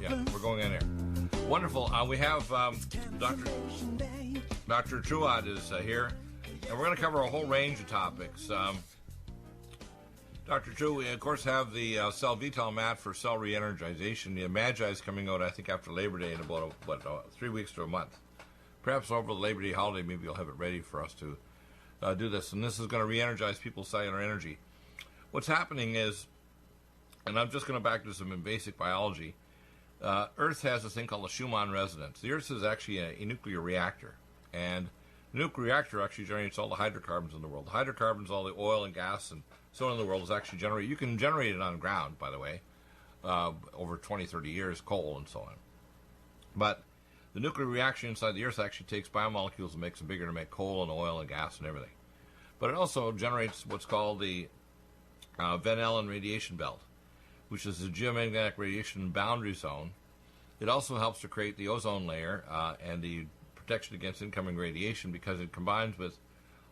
Yeah, we're going in here. Wonderful. We have Dr. Truad is here, and we're going to cover a whole range of topics. Dr. True, we of course have the Cell Vital mat for cell re-energization. The Magi is coming out, I think, after Labor Day in about 3 weeks to a month. Perhaps over the Labor Day holiday, maybe you'll have it ready for us to do this. And this is going to re-energize people's cellular energy. What's happening is, and I'm just going to back to some basic biology, Earth has a thing called a Schumann resonance. The Earth is actually a nuclear reactor. And the nuclear reactor actually generates all the hydrocarbons in the world. The hydrocarbons, all the oil and gas and so on in the world is actually generated. You can generate it on the ground, by the way, over 20, 30 years, coal and so on. But the nuclear reaction inside the Earth actually takes biomolecules and makes them bigger to make coal and oil and gas and everything. But it also generates what's called the Van Allen radiation belt, which is the geomagnetic radiation boundary zone. It also helps to create the ozone layer and the protection against incoming radiation because it combines with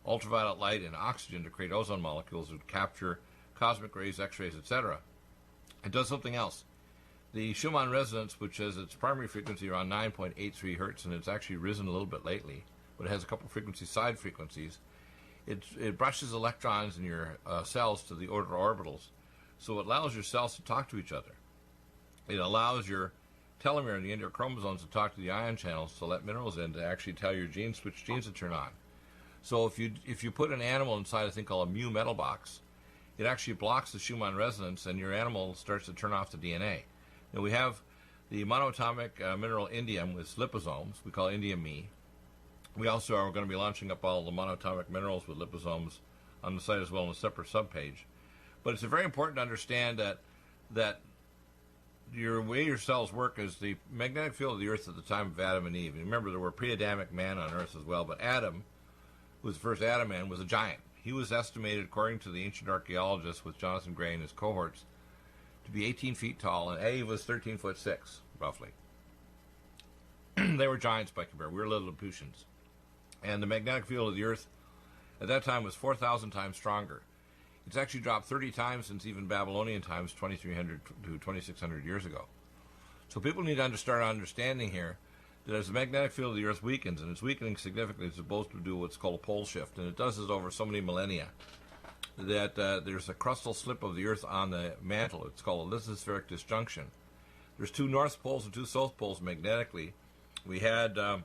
ultraviolet light and oxygen to create ozone molecules that capture cosmic rays, X-rays, etc. It does something else. The Schumann resonance, which has its primary frequency around 9.83 hertz, and it's actually risen a little bit lately, but it has a couple frequency side frequencies. It brushes electrons in your cells to the outer orbitals, so it allows your cells to talk to each other. It allows your telomere and the inner chromosomes to talk to the ion channels to let minerals in to actually tell your genes which genes to turn on. So if you put an animal inside a thing called a mu metal box, it actually blocks the Schumann resonance, and your animal starts to turn off the DNA. Now we have the monoatomic mineral indium with liposomes. We call indium Me. We also are going to be launching up all the monoatomic minerals with liposomes on the site as well in a separate subpage. But it's very important to understand that your way your cells work is the magnetic field of the Earth at the time of Adam and Eve. And remember, there were pre-Adamic man on Earth as well, but Adam, who was the first Adam man, was a giant. He was estimated, according to the ancient archaeologists with Jonathan Gray and his cohorts, to be 18 feet tall, and Eve was 13 foot 6, roughly. They were giants by comparison. We were little Laputians. And the magnetic field of the Earth at that time was 4,000 times stronger. It's actually dropped 30 times since even Babylonian times, 2,300 to 2,600 years ago. So people need to start understanding here that as the magnetic field of the Earth weakens, and it's weakening significantly, it's supposed to do what's called a pole shift, and it does this over so many millennia, that there's a crustal slip of the Earth on the mantle. It's called a lithospheric disjunction. There's two north poles and two south poles magnetically. We had our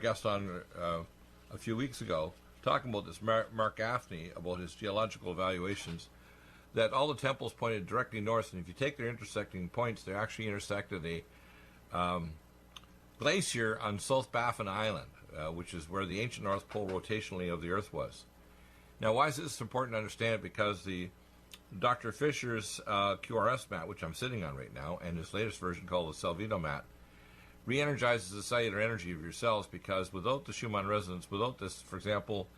guest on a few weeks ago talking about this, Mark Gaffney, about his geological evaluations, that all the temples pointed directly north, and if you take their intersecting points, they actually intersected a glacier on South Baffin Island, which is where the ancient North Pole rotationally of the Earth was. Now, why is this important to understand? Because the Dr. Fisher's QRS mat, which I'm sitting on right now, and his latest version called the Cell Vital mat, re-energizes the cellular energy of your cells, because without the Schumann resonance, without this, for example,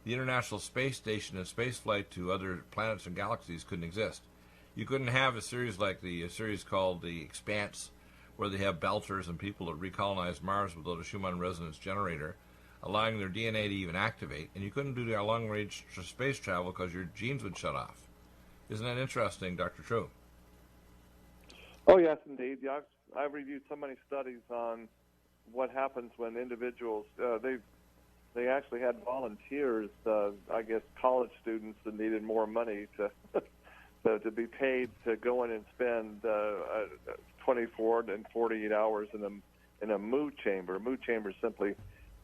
the International Space Station and space flight to other planets and galaxies couldn't exist. You couldn't have a series like a series called The Expanse, where they have belters and people that recolonize Mars without a Schumann resonance generator, allowing their DNA to even activate. And you couldn't do their long-range space travel because your genes would shut off. Isn't that interesting, Dr. True? Oh, yes, indeed. Yeah, I've reviewed so many studies on what happens when individuals, they actually had volunteers, I guess college students that needed more money to to be paid to go in and spend 24 and 48 hours in a mood chamber. A mood chamber is simply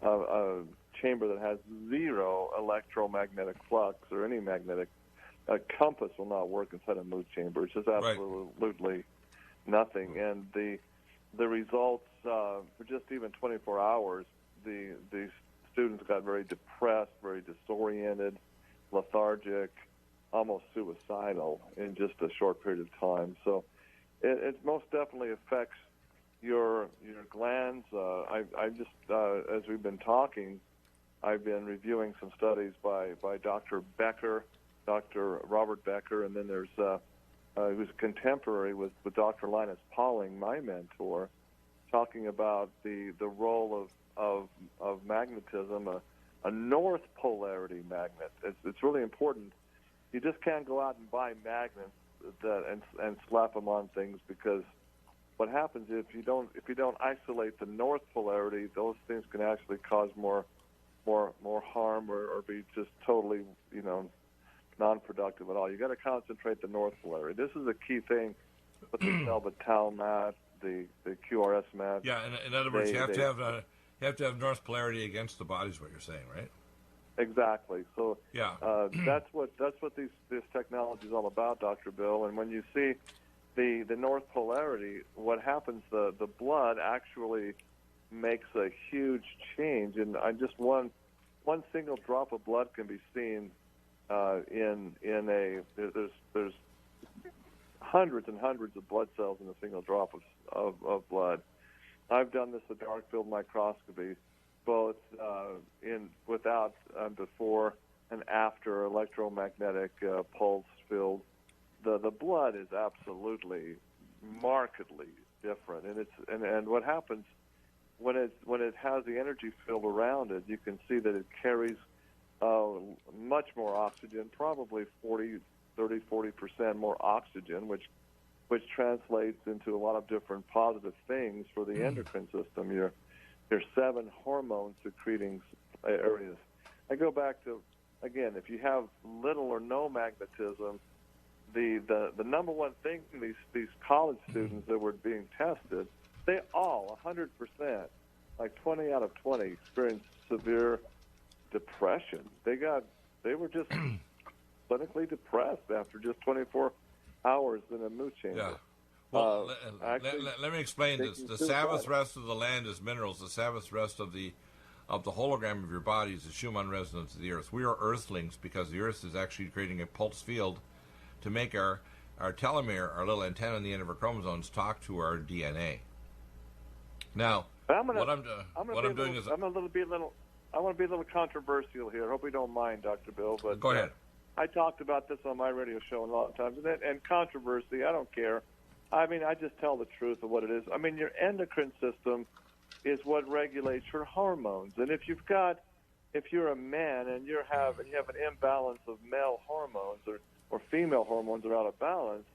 a chamber that has zero electromagnetic flux or any magnetic. A compass will not work inside a mood chamber. It's just absolutely nothing. And the results for just even 24 hours, the students got very depressed, very disoriented, lethargic, almost suicidal in just a short period of time. So it most definitely affects your glands. I just as we've been talking, I've been reviewing some studies by Dr. Becker, Dr. Robert Becker, and then there's who's a contemporary with Dr. Linus Pauling, my mentor, talking about the role of magnetism, a north polarity magnet. It's really important. You just can't go out and buy magnets and slap them on things, because what happens if you don't isolate the north polarity, those things can actually cause more harm or be just totally non-productive at all. You got to concentrate the north polarity. This is a key thing with the Salvatore mat, the QRS mat. Yeah, in other words, you have to have north polarity against the body is what you're saying, right? Exactly. So yeah, that's what this technology is all about, Dr. Bill. And when you see the north polarity, what happens? The blood actually makes a huge change, and just one single drop of blood can be seen there's hundreds and hundreds of blood cells in a single drop of blood. I've done this with dark field microscopy, both without before and after electromagnetic pulse field. The blood is absolutely markedly different, and what happens when it has the energy field around it, you can see that it carries much more oxygen, probably 40% more oxygen, which translates into a lot of different positive things for the endocrine system. Your 7 hormone secreting areas. I go back to, again, if you have little or no magnetism, the number one thing these college students that were being tested, they all 100%, like 20 out of 20, experienced severe depression. They were just clinically depressed after just 24 hours in a mood chamber. Yeah. Well, let me explain this. The Sabbath rest of the land is minerals. The Sabbath rest of the hologram of your body is the Schumann resonance of the Earth. We are Earthlings because the Earth is actually creating a pulse field to make our telomere, our little antenna on the end of our chromosomes, talk to our DNA. Now, I want to be a little controversial here. I hope you don't mind, Dr. Bill. But go ahead. I talked about this on my radio show a lot of times, and controversy, I don't care. I mean, I just tell the truth of what it is. I mean, your endocrine system is what regulates your hormones, and if you're a man and you have an imbalance of male hormones or female hormones are out of balance,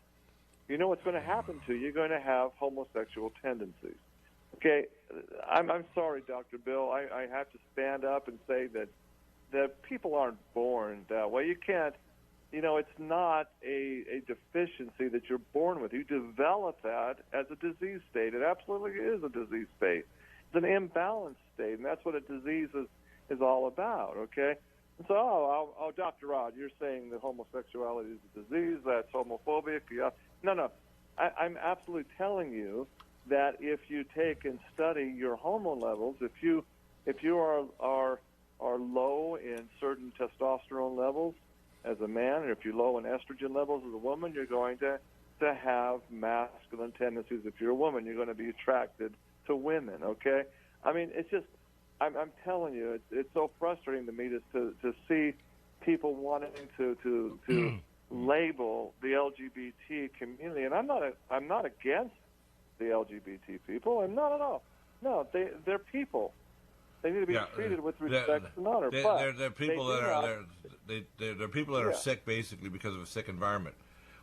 you know what's going to happen to you? You're going to have homosexual tendencies. Okay, I'm sorry, Dr. Bill. I have to stand up and say that people aren't born that way. You can't, it's not a deficiency that you're born with. You develop that as a disease state. It absolutely is a disease state. It's an imbalanced state, and that's what a disease is all about, okay? And so, Dr. Rod, you're saying that homosexuality is a disease, that's homophobic. Yeah. No. I'm absolutely telling you that if you take and study your hormone levels, if you are low in certain testosterone levels as a man, and if you're low in estrogen levels as a woman, you're going to have masculine tendencies. If you're a woman, you're going to be attracted to women. Okay, I mean, it's just I'm telling you, it's so frustrating to me to see people wanting to label the LGBT community, and I'm not against the LGBT people. I'm not at all. No, they're people. They need to be treated with respect and honor. They're people they're people that are sick basically because of a sick environment.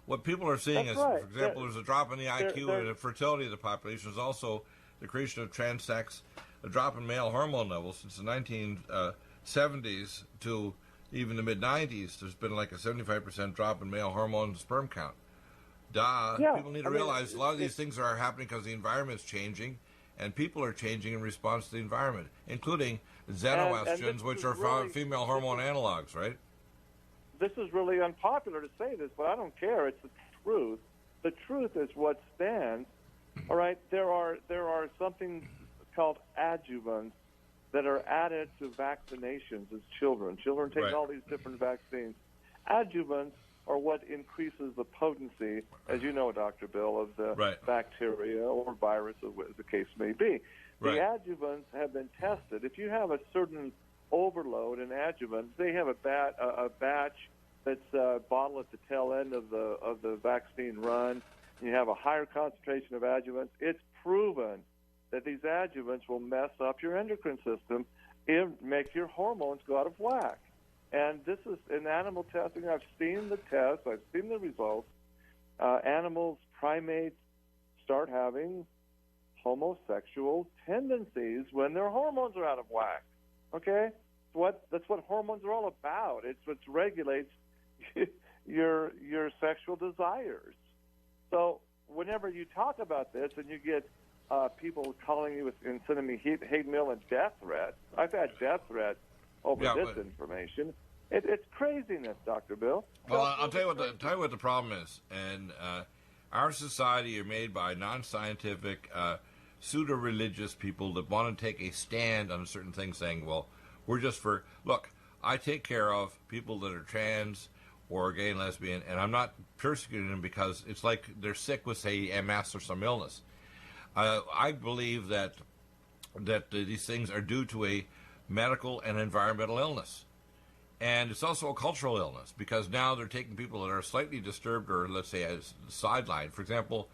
What people are seeing is, for example, there's a drop in the IQ and the fertility of the population. There's also the creation of trans-sex, a drop in male hormone levels since the 1970s to even the mid-90s. There's been like a 75% drop in male hormone and sperm count. People need to realize a lot of these things are happening because the environment's changing, and people are changing in response to the environment, including xenoestrogens, which are really, female hormone analogs, right? This is really unpopular to say this, but I don't care. It's the truth. The truth is what stands. All right, there are something called adjuvants that are added to vaccinations as children. Children take all these different vaccines. Adjuvants are what increases the potency, as you know, Dr. Bill, of the bacteria or virus, as the case may be. The adjuvants have been tested. If you have a certain overload in adjuvants, they have a batch that's bottled at the tail end of the vaccine run. You have a higher concentration of adjuvants. It's proven that these adjuvants will mess up your endocrine system and make your hormones go out of whack. And this is in animal testing. I've seen the tests. I've seen the results. animals, primates, start having homosexual tendencies when their hormones are out of whack. Okay? That's what hormones are all about. It's what regulates your sexual desires. So whenever you talk about this and you get people calling you and sending me hate mail and death threats, I've had death threats over this information. It's craziness, Dr. Bill. Well, I'll tell you what the problem is. And our society are made by non-scientific, pseudo-religious people that want to take a stand on a certain thing, saying, well, we're just for... Look, I take care of people that are trans or gay and lesbian, and I'm not persecuting them because it's like they're sick with, say, MS or some illness. I believe that these things are due to a medical and environmental illness. And it's also a cultural illness because now they're taking people that are slightly disturbed or, let's say, as sidelined. For example,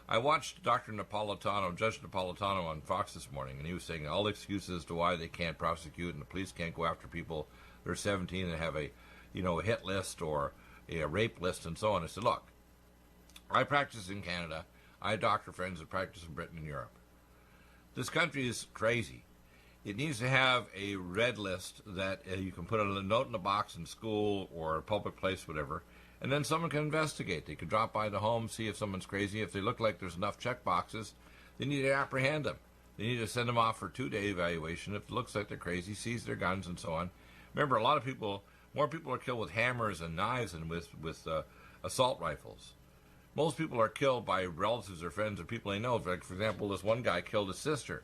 I watched Judge Napolitano on Fox this morning, and he was saying all the excuses to why they can't prosecute and the police can't go after people that are 17 and have a hit list or a rape list and so on. I said, look, I practice in Canada. I have doctor friends that practice in Britain and Europe. This country is crazy. It needs to have a red list that you can put a note in a box in school or a public place, whatever, and then someone can investigate. They can drop by the home, see if someone's crazy. If they look like there's enough check boxes, they need to apprehend them. They need to send them off for a 2-day evaluation. If it looks like they're crazy, seize their guns and so on. Remember, more people are killed with hammers and knives than with assault rifles. Most people are killed by relatives or friends or people they know. Like, for example, this one guy killed his sister.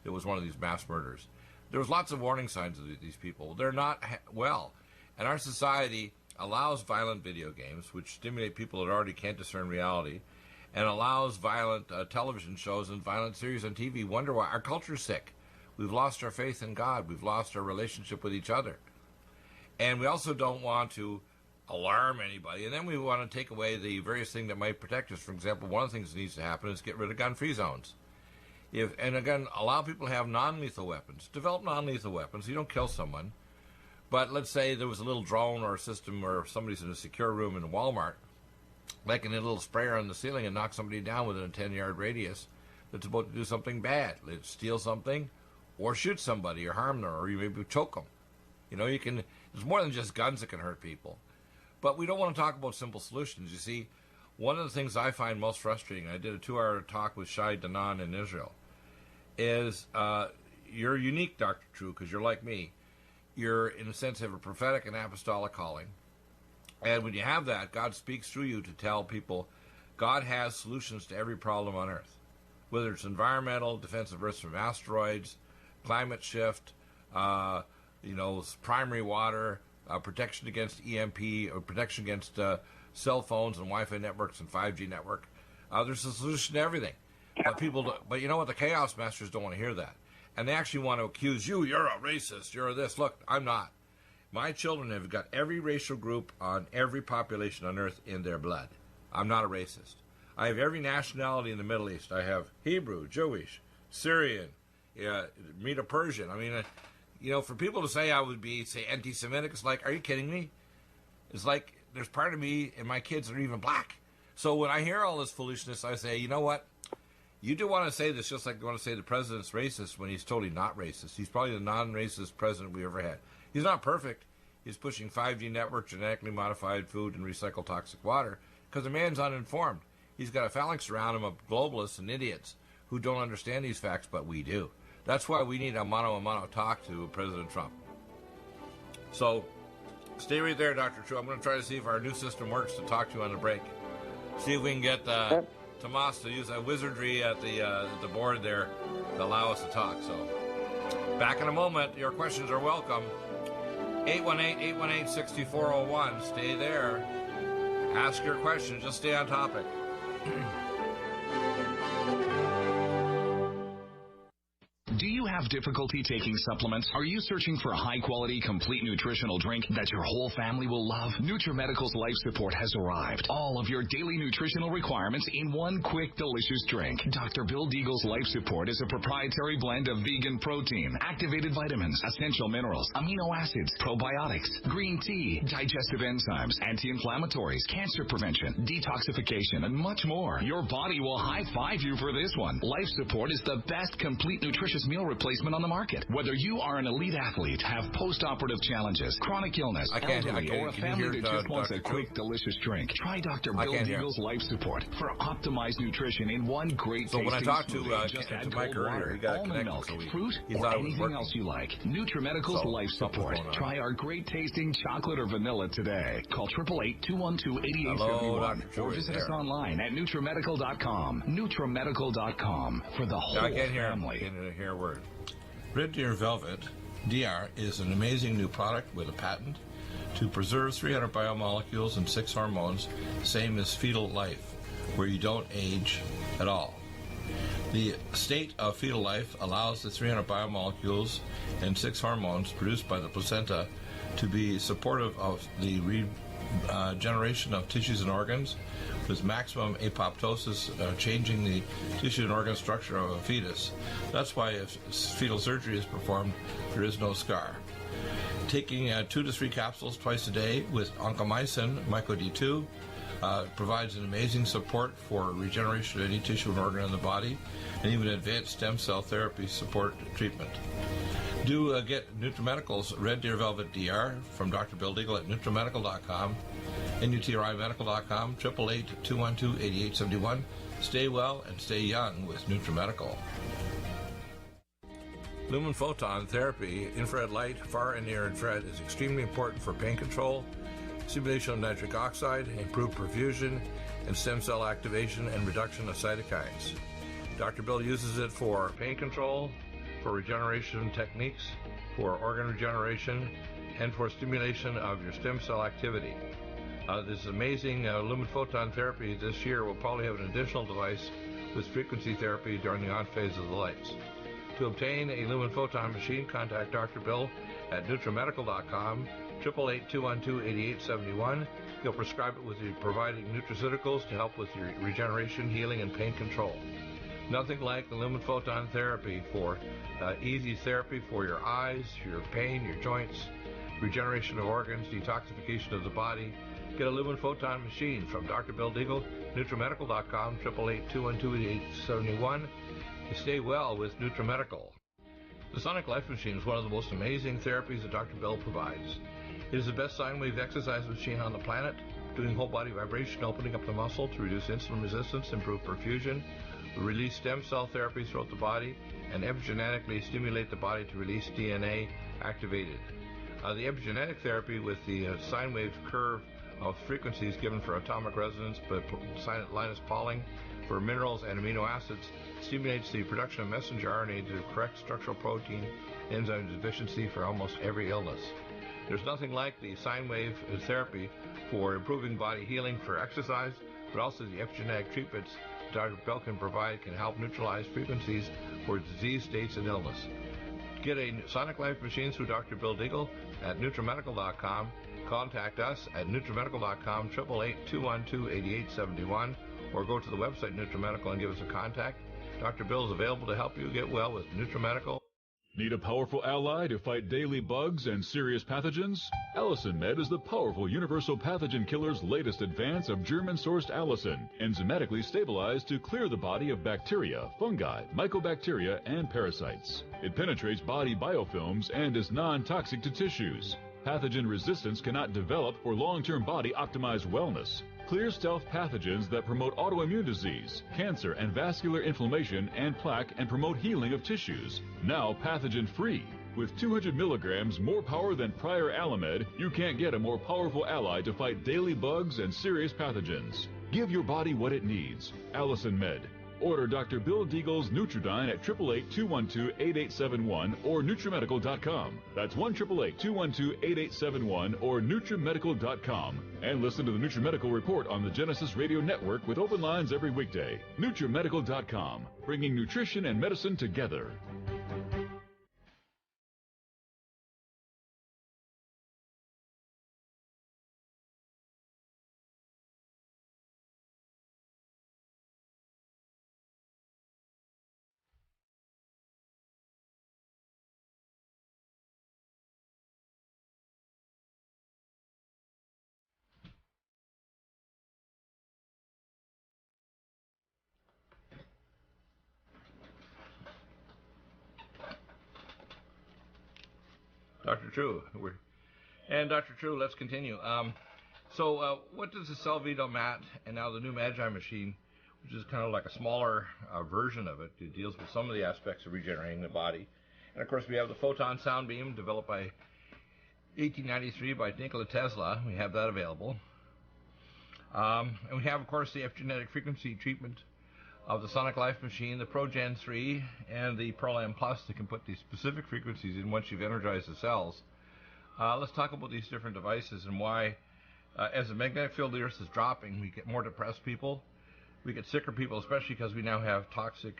It was one of these mass murders. There was lots of warning signs of these people. They're not well. And our society allows violent video games, which stimulate people that already can't discern reality, and allows violent television shows and violent series on TV. Wonder why. Our culture's sick. We've lost our faith in God. We've lost our relationship with each other. And we also don't want to alarm anybody. And then we want to take away the various things that might protect us. For example, one of the things that needs to happen is get rid of gun-free zones. And again, allow people to have non-lethal weapons. Develop non-lethal weapons. You don't kill someone. But let's say there was a little drone or a system where somebody's in a secure room in a Walmart, like a little sprayer on the ceiling and knock somebody down within a 10-yard radius that's about to do something bad. Let's steal something or shoot somebody or harm them or you maybe choke them. There's more than just guns that can hurt people. But we don't want to talk about simple solutions. You see, one of the things I find most frustrating, I did a 2-hour talk with Shai Danan in Israel, is you're unique, Dr. True, because you're like me. You're, in a sense, have a prophetic and apostolic calling. And when you have that, God speaks through you to tell people God has solutions to every problem on Earth, whether it's environmental, defense of Earth from asteroids, climate shift, primary water, protection against EMP, or protection against cell phones and Wi-Fi networks and 5G network. There's a solution to everything. But you know what? The chaos masters don't want to hear that. And they actually want to accuse you. You're a racist. You're this. Look, I'm not. My children have got every racial group on every population on Earth in their blood. I'm not a racist. I have every nationality in the Middle East. I have Hebrew, Jewish, Syrian, Medo-Persian. I mean, for people to say I would be, say, anti-Semitic, it's like, are you kidding me? It's like there's part of me and my kids that are even black. So when I hear all this foolishness, I say, you know what? You do want to say this just like you want to say the president's racist when he's totally not racist. He's probably the non-racist president we ever had. He's not perfect. He's pushing 5G network, genetically modified food, and recycled toxic water because the man's uninformed. He's got a phalanx around him of globalists and idiots who don't understand these facts, but we do. That's why we need a mano-a-mano talk to President Trump. So stay right there, Dr. True. I'm going to try to see if our new system works to talk to you on the break. See if we can get Tomas to use that wizardry at the board there to allow us to talk. So back in a moment. Your questions are welcome. 818-818-6401. Stay there. Ask your questions. Just stay on topic. Do you have difficulty taking supplements? Are you searching for a high-quality, complete nutritional drink that your whole family will love? NutriMedical's Life Support has arrived. All of your daily nutritional requirements in one quick, delicious drink. Dr. Bill Deagle's Life Support is a proprietary blend of vegan protein, activated vitamins, essential minerals, amino acids, probiotics, green tea, digestive enzymes, anti-inflammatories, cancer prevention, detoxification, and much more. Your body will high-five you for this one. Life Support is the best complete nutritious meal replacement on the market. Whether you are an elite athlete, have post-operative challenges, chronic illness, elderly, or a family that just wants a quick, delicious drink, try Dr. Bill Deagle's Life Support for optimized nutrition in one great tasting when I talked to cold Mike earlier, water, he got almond milk, fruit, or anything else you like. NutriMedical's Life Support. Try our great tasting chocolate or vanilla today. Call 888-212-8871 or visit us online at NutriMedical.com. NutriMedical.com for the whole family. I can't hear a word. Red Deer Velvet DR is an amazing new product with a patent to preserve 300 biomolecules and 6 hormones, same as fetal life, where you don't age at all. The state of fetal life allows the 300 biomolecules and 6 hormones produced by the placenta to be supportive of the regeneration of tissues and organs, with maximum apoptosis, changing the tissue and organ structure of a fetus. That's why if fetal surgery is performed, there is no scar. Taking 2 to 3 capsules twice a day with oncomycin, myco-D2, provides an amazing support for regeneration of any tissue and organ in the body, and even advanced stem cell therapy support treatment. Do get NutriMedical's Red Deer Velvet DR from Dr. Bill Deagle at NutriMedical.com, NutriMedical.com, 888-212-8871. Stay well and stay young with NutriMedical. Lumen photon therapy, infrared light, far and near infrared, is extremely important for pain control, stimulation of nitric oxide, improved perfusion, and stem cell activation and reduction of cytokines. Dr. Bill uses it for pain control, for regeneration techniques, for organ regeneration, and for stimulation of your stem cell activity. This amazing lumen photon therapy this year will probably have an additional device with frequency therapy during the on phase of the lights. To obtain a lumen photon machine, contact Dr. Bill at NutriMedical.com, 888-212-8871. He'll prescribe it with you providing nutraceuticals to help with your regeneration, healing, and pain control. Nothing like the lumen photon therapy for easy therapy for your eyes, your pain, your joints, regeneration of organs, detoxification of the body. Get a lumen photon machine from Dr. Bill Deagle, NutriMedical.com, 888-212-8871. You stay well with NutriMedical. The Sonic Life Machine is one of the most amazing therapies that Dr. Bill provides. It is the best sine wave exercise machine on the planet, doing whole body vibration, opening up the muscle to reduce insulin resistance, improve perfusion, release stem cell therapies throughout the body, and epigenetically stimulate the body to release DNA activated. The epigenetic therapy with the sine wave curve of frequencies given for atomic resonance, but Linus Pauling for minerals and amino acids, stimulates the production of messenger RNA to correct structural protein enzyme deficiency for almost every illness. There's nothing like the sine wave therapy for improving body healing for exercise, but also the epigenetic treatments Dr. Bill can provide can help neutralize frequencies for disease states and illness. Get a Sonic Life machine through Dr. Bill Deagle at NutriMedical.com. Contact us at NutriMedical.com, 888-212-8871, or go to the website NutriMedical and give us a contact. Dr. Bill is available to help you get well with NutriMedical. Need a powerful ally to fight daily bugs and serious pathogens? Allicin Med is the powerful universal pathogen killer's latest advance of German-sourced allicin, enzymatically stabilized to clear the body of bacteria, fungi, mycobacteria, and parasites. It penetrates body biofilms and is non-toxic to tissues. Pathogen resistance cannot develop for long-term body-optimized wellness. Clear stealth pathogens that promote autoimmune disease, cancer and vascular inflammation and plaque, and promote healing of tissues. Now pathogen-free. With 200 milligrams more power than prior Alamed, you can't get a more powerful ally to fight daily bugs and serious pathogens. Give your body what it needs. Allicin Med. Order Dr. Bill Deagle's Nutridyne at 888-212-8871 or NutriMedical.com. That's 1-888-212-8871 or NutriMedical.com. And listen to the NutriMedical Report on the Genesis Radio Network with open lines every weekday. NutriMedical.com, bringing nutrition and medicine together. Dr. True. And Dr. True, let's continue. So what does the Cellvito mat and now the new Magi machine, which is kind of like a smaller version of it, it deals with some of the aspects of regenerating the body. And of course we have the photon sound beam developed by 1893 by Nikola Tesla. We have that available. And we have, of course, the epigenetic frequency treatment of the Sonic Life machine, the ProGen 3, and the Pearl M Plus that can put these specific frequencies in once you've energized the cells. Let's talk about these different devices and why, as the magnetic field of the Earth is dropping, we get more depressed people. We get sicker people, especially because we now have toxic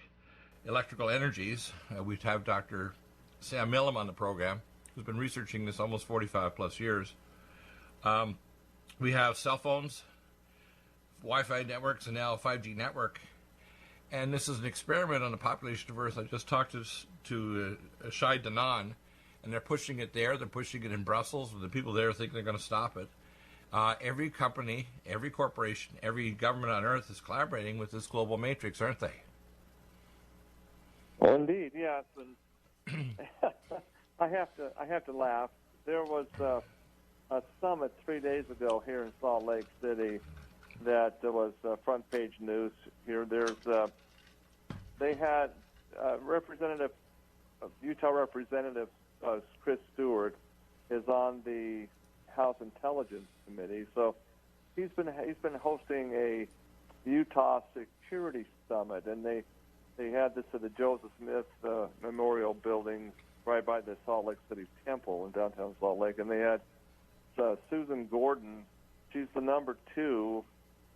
electrical energies. We have Dr. Sam Millam on the program, who's been researching this almost 45 plus years. We have cell phones, Wi-Fi networks, and now a 5G network. And this is an experiment on the population of Earth. I just talked to Shai Danan, and they're pushing it there. They're pushing it in Brussels. The people there think they're going to stop it. Every company, every corporation, every government on Earth is collaborating with this global matrix, aren't they? Well, indeed, yes. And I have to laugh. There was a summit 3 days ago here in Salt Lake City that was front page news. Here, they had Utah Representative Chris Stewart is on the House Intelligence Committee, so he's been hosting a Utah Security Summit, and they had this at the Joseph Smith Memorial Building right by the Salt Lake City Temple in downtown Salt Lake, and they had Susan Gordon. She's the number 2,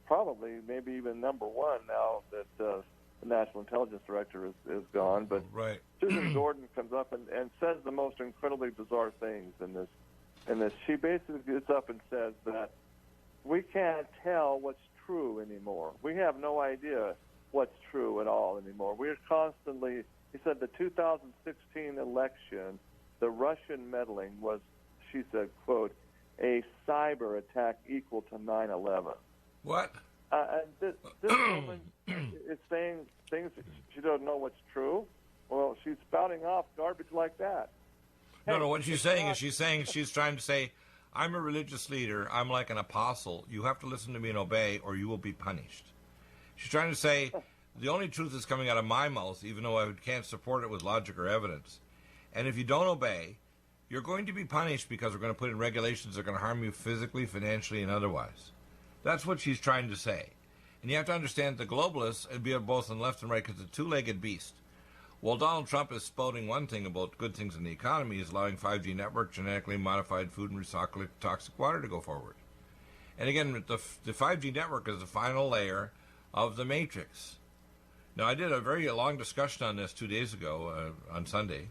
probably maybe even number 1 now that the National Intelligence Director is gone. But right. Susan Gordon comes up and says the most incredibly bizarre things in this. She basically gets up and says that we can't tell what's true anymore. We have no idea what's true at all anymore. We're constantly, he said, the 2016 election, the Russian meddling was, she said, quote, a cyber attack equal to 9/11. What? And this woman is saying things she doesn't know what's true. Well, she's spouting off garbage like that. No, what she's saying is she's trying to say, I'm a religious leader. I'm like an apostle. You have to listen to me and obey, or you will be punished. She's trying to say, the only truth is coming out of my mouth, even though I can't support it with logic or evidence. And if you don't obey, you're going to be punished because we're going to put in regulations that are going to harm you physically, financially, and otherwise. That's what she's trying to say. And you have to understand the globalists, and be it both on left and right, because it's a two-legged beast. While Donald Trump is spouting one thing about good things in the economy, is allowing 5G network, genetically modified food, and recycled toxic water to go forward. And again, the 5G network is the final layer of the matrix. Now, I did a very long discussion on this 2 days ago on Sunday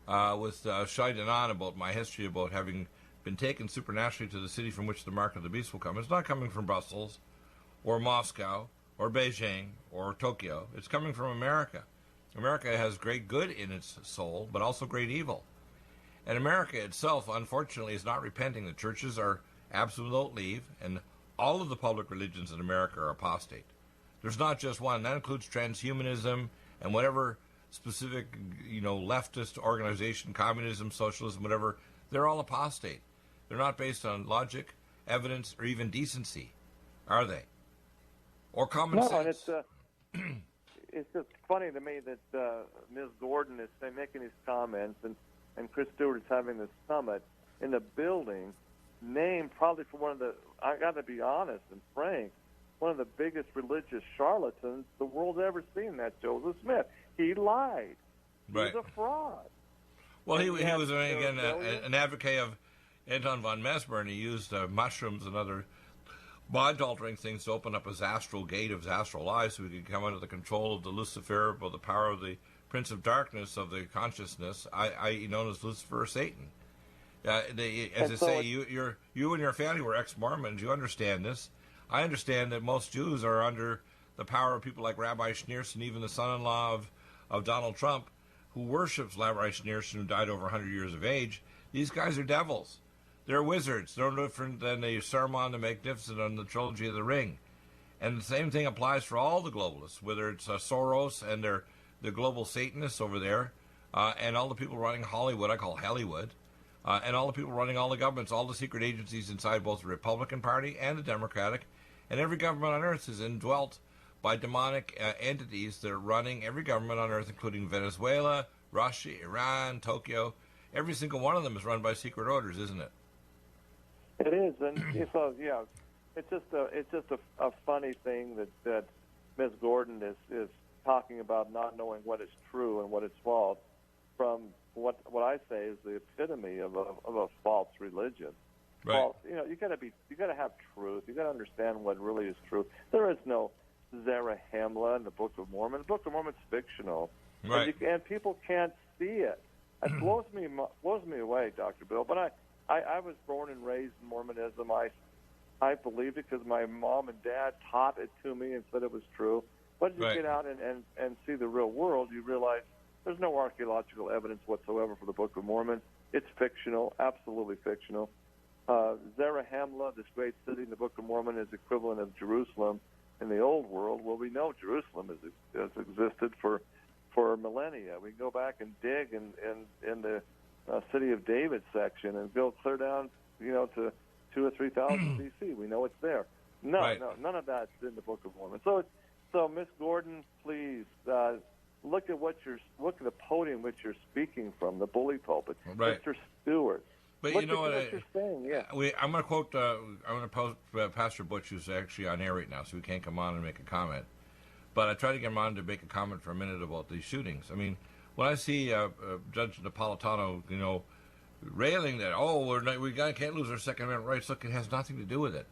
with Shai Danan about my history about having been taken supernaturally to the city from which the mark of the beast will come. It's not coming from Brussels or Moscow or Beijing or Tokyo. It's coming from America. America has great good in its soul, but also great evil. And America itself, unfortunately, is not repenting. The churches are absolute leave, and all of the public religions in America are apostate. There's not just one. That includes transhumanism and whatever specific, leftist organization, communism, socialism, whatever. They're all apostate. They're not based on logic, evidence, or even decency, are they? Or common sense. And it's just funny to me that Ms. Gordon is making these comments, and Chris Stewart is having this summit in the building, named probably for one of the, I got to be honest and frank, one of the biggest religious charlatans the world's ever seen, that Joseph Smith. He lied. Right. He's a fraud. Well, he was, again, an advocate of Anton von Mesmer, and he used mushrooms and other mind-altering things to open up his astral gate of his astral life so he could come under the control of the Lucifer, or the power of the Prince of Darkness of the consciousness, i.e. known as Lucifer or Satan. You and your family were ex-Mormons. You understand this. I understand that most Jews are under the power of people like Rabbi Schneerson, even the son-in-law of Donald Trump, who worships Rabbi Schneerson, who died over 100 years of age. These guys are devils. They're wizards. They're no different than the Saruman the Magnificent on the Trilogy of the Ring. And the same thing applies for all the globalists, whether it's Soros and the global Satanists over there, and all the people running Hollywood, I call Hollywood, and all the people running all the governments, all the secret agencies inside both the Republican Party and the Democratic, and every government on earth is indwelt by demonic entities that are running every government on earth, including Venezuela, Russia, Iran, Tokyo. Every single one of them is run by secret orders, isn't it? It is, and so yeah, it's just a funny thing that Ms. Gordon is talking about not knowing what is true and what is false, from what I say is the epitome of a false religion. Right. False, you got to have truth. You got to understand what really is true. There is no Zarahemla in the Book of Mormon. The Book of Mormon's fictional, right? And people can't see it. It blows me away, Dr. Bill. But I was born and raised in Mormonism. I believed it because my mom and dad taught it to me and said it was true. But as you get out and see the real world, you realize there's no archaeological evidence whatsoever for the Book of Mormon. It's fictional, absolutely fictional. Zarahemla, this great city in the Book of Mormon, is equivalent of Jerusalem in the Old World. Well, we know Jerusalem has existed for millennia. We can go back and dig in the City of David section and go clear down, to 2,000 or 3,000 B.C. We know it's there. No, none of that's in the Book of Mormon. So Miss Gordon, please look at the podium which you're speaking from, the bully pulpit, Mr. Stewart. But look you know what you're saying. Yeah. I'm going to quote. I'm going to post Pastor Butch, who's actually on air right now, so he can't come on and make a comment. But I tried to get him on to make a comment for a minute about these shootings. I mean, when I see Judge Napolitano, railing that, we can't lose our Second Amendment rights. Look, it has nothing to do with it.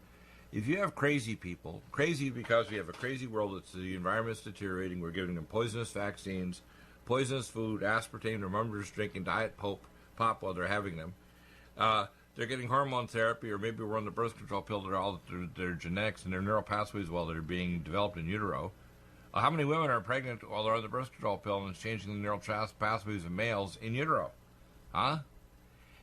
If you have crazy people, crazy because we have a crazy world, the environment's deteriorating, we're giving them poisonous vaccines, poisonous food, aspartame, their members drinking Diet Pop while they're having them. They're getting hormone therapy, or maybe we're on the birth control pill that are all their genetics and their neural pathways while they're being developed in utero. How many women are pregnant while they're on the birth control pill and it's changing the neural pathways of males in utero? Huh?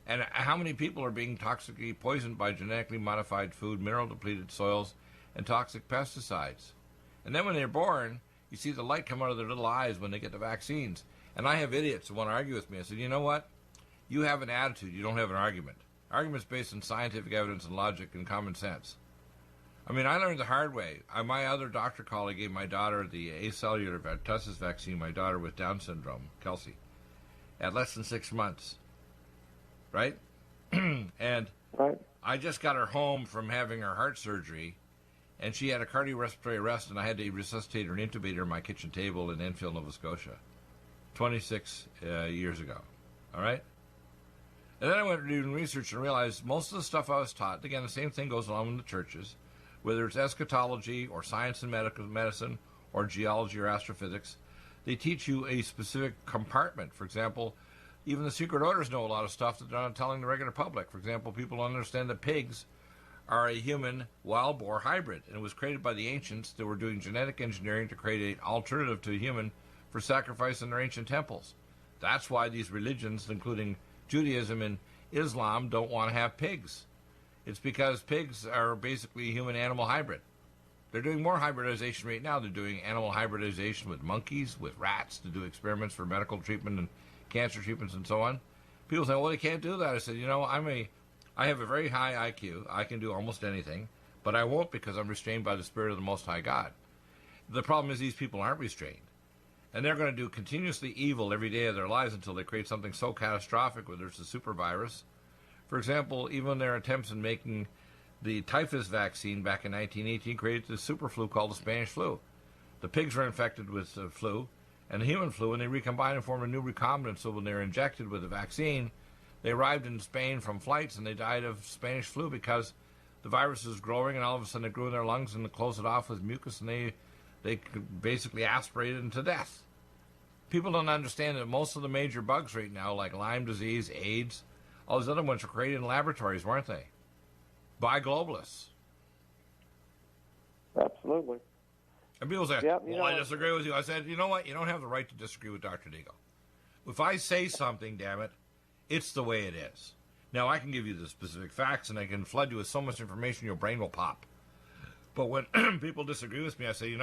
And how many people are being toxically poisoned by genetically modified food, mineral-depleted soils, and toxic pesticides? And then when they're born, you see the light come out of their little eyes when they get the vaccines. And I have idiots who want to argue with me. I said, you know what? You have an attitude. You don't have an argument. Argument's based on scientific evidence and logic and common sense. I mean, I learned the hard way. My other doctor colleague gave my daughter the acellular pertussis vaccine, my daughter with Down syndrome, Kelsey, at less than 6 months. Right? And I just got her home from having her heart surgery, and she had a cardiorespiratory arrest, and I had to resuscitate her and intubate her on my kitchen table in Enfield, Nova Scotia, 26 years ago. All right? And then I went doing research and realized most of the stuff I was taught, again, the same thing goes along in the churches, whether it's eschatology or science and medicine or geology or astrophysics, they teach you a specific compartment. For example, even the secret orders know a lot of stuff that they're not telling the regular public. For example, people don't understand that pigs are a human wild boar hybrid, and it was created by the ancients that were doing genetic engineering to create an alternative to a human for sacrifice in their ancient temples. That's why these religions, including Judaism and Islam, don't want to have pigs. It's because pigs are basically a human-animal hybrid. They're doing more hybridization right now. They're doing animal hybridization with monkeys, with rats, to do experiments for medical treatment and cancer treatments and so on. People say, well, they can't do that. I said, I have a very high IQ. I can do almost anything, but I won't because I'm restrained by the Spirit of the Most High God. The problem is these people aren't restrained. And they're going to do continuously evil every day of their lives until they create something so catastrophic, whether it's a super virus. For example, even their attempts in making the typhus vaccine back in 1918 created the super flu called the Spanish flu. The pigs were infected with the flu and the human flu, and they recombined and formed a new recombinant. So when they were injected with the vaccine, they arrived in Spain from flights, and they died of Spanish flu because the virus was growing, and all of a sudden it grew in their lungs, and they closed it off with mucus, and they basically aspirated them to death. People don't understand that most of the major bugs right now, like Lyme disease, AIDS, all these other ones were created in laboratories, weren't they? By globalists. Absolutely. And people say, I disagree with you. I said, you know what? You don't have the right to disagree with Dr. Deagle. If I say something, damn it, it's the way it is. Now, I can give you the specific facts, and I can flood you with so much information your brain will pop. But when people disagree with me, I say,